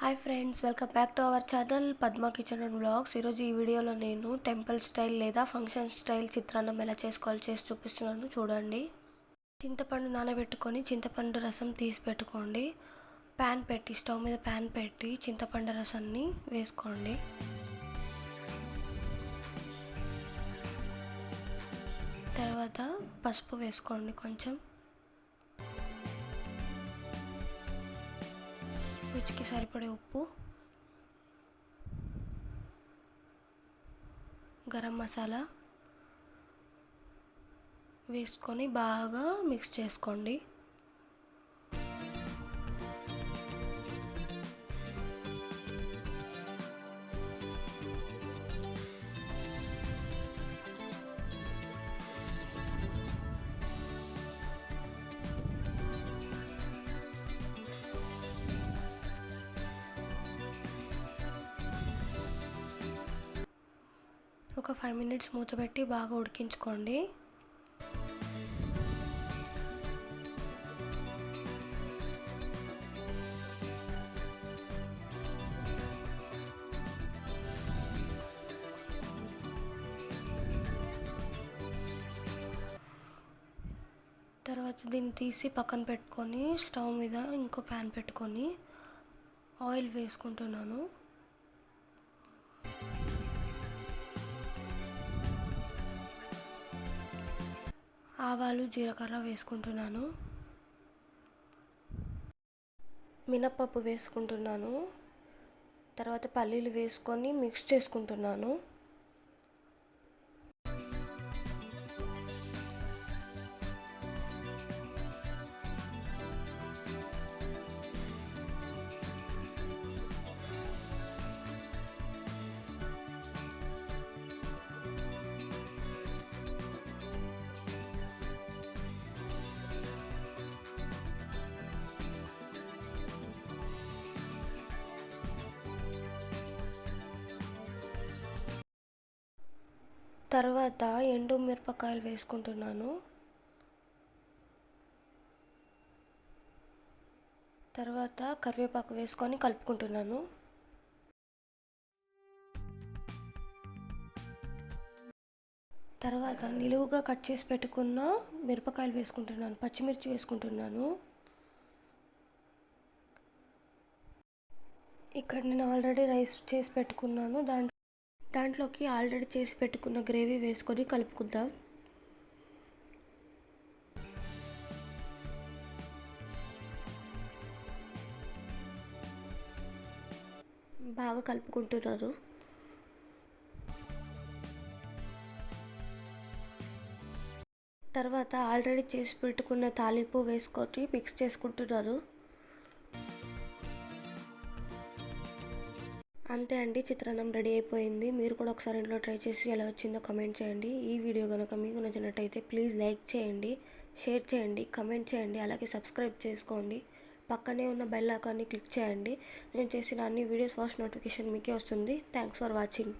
Hi friends, welcome back to our channel Padma kitchen and vlogs. ఈరోజు ఈ వీడియోలో నేను టెంపుల్ స్టైల్ లేదా ఫంక్షన్ స్టైల్ చిత్రాన్నం ఎలా చేసుకోవాలో చేసి చూపిస్తున్నాను, చూడండి. చింతపండు నానబెట్టుకొని చింతపండు రసం తీసి పెట్టుకోండి. ప్యాన్ పెట్టి స్టవ్ మీద ప్యాన్ పెట్టి చింతపండు రసాన్ని వేసుకోండి. తర్వాత పసుపు వేసుకోండి, కొంచెం రుచికి సరిపడే ఉప్పు, గరం మసాలా వేసుకొని బాగా మిక్స్ చేసుకోండి. ఒక 5 మినిట్స్ మూత పెట్టి బాగా ఉడికించుకోండి. తర్వాత దీన్ని తీసి పక్కన పెట్టుకొని స్టవ్ మీద ఇంకో ప్యాన్ పెట్టుకొని ఆయిల్ వేసుకుంటున్నాను. ఆవాలు, జీలకర్ర వేసుకుంటున్నాను. మినప్పప్పు వేసుకుంటున్నాను. తర్వాత పల్లీలు వేసుకొని మిక్స్ చేసుకుంటున్నాను. తర్వాత ఎండు మిరపకాయలు వేసుకుంటున్నాను. తర్వాత కరివేపాకు వేసుకొని కలుపుకుంటున్నాను. తర్వాత నిలువుగా కట్ చేసి పెట్టుకున్న మిరపకాయలు వేసుకుంటున్నాను. పచ్చిమిర్చి వేసుకుంటున్నాను. ఇక్కడ నేను ఆల్రెడీ రైస్ చేసి పెట్టుకున్నాను. దాంట్లోకి ఆల్రెడీ చేసి పెట్టుకున్న గ్రేవీ వేసుకొని కలుపుకుందాం. బాగా కలుపుకుంటున్నాను. తర్వాత ఆల్రెడీ చేసి పెట్టుకున్న తాలింపు వేసుకొని మిక్స్ చేసుకుంటున్నాను. అంతే అండి, చిత్రాన్నం రెడీ అయిపోయింది. మీరు కూడా ఒకసారి ఇంట్లో ట్రై చేసి ఎలా వచ్చిందో కమెంట్ చేయండి. ఈ వీడియో కనుక మీకు నచ్చినట్టయితే ప్లీజ్ లైక్ చేయండి, షేర్ చేయండి, కమెంట్ చేయండి, అలాగే సబ్స్క్రైబ్ చేసుకోండి. పక్కనే ఉన్న బెల్ ఐకాన్ని క్లిక్ చేయండి. నేను చేసిన అన్ని వీడియోస్ ఫస్ట్ నోటిఫికేషన్ మీకే వస్తుంది. Thanks for watching.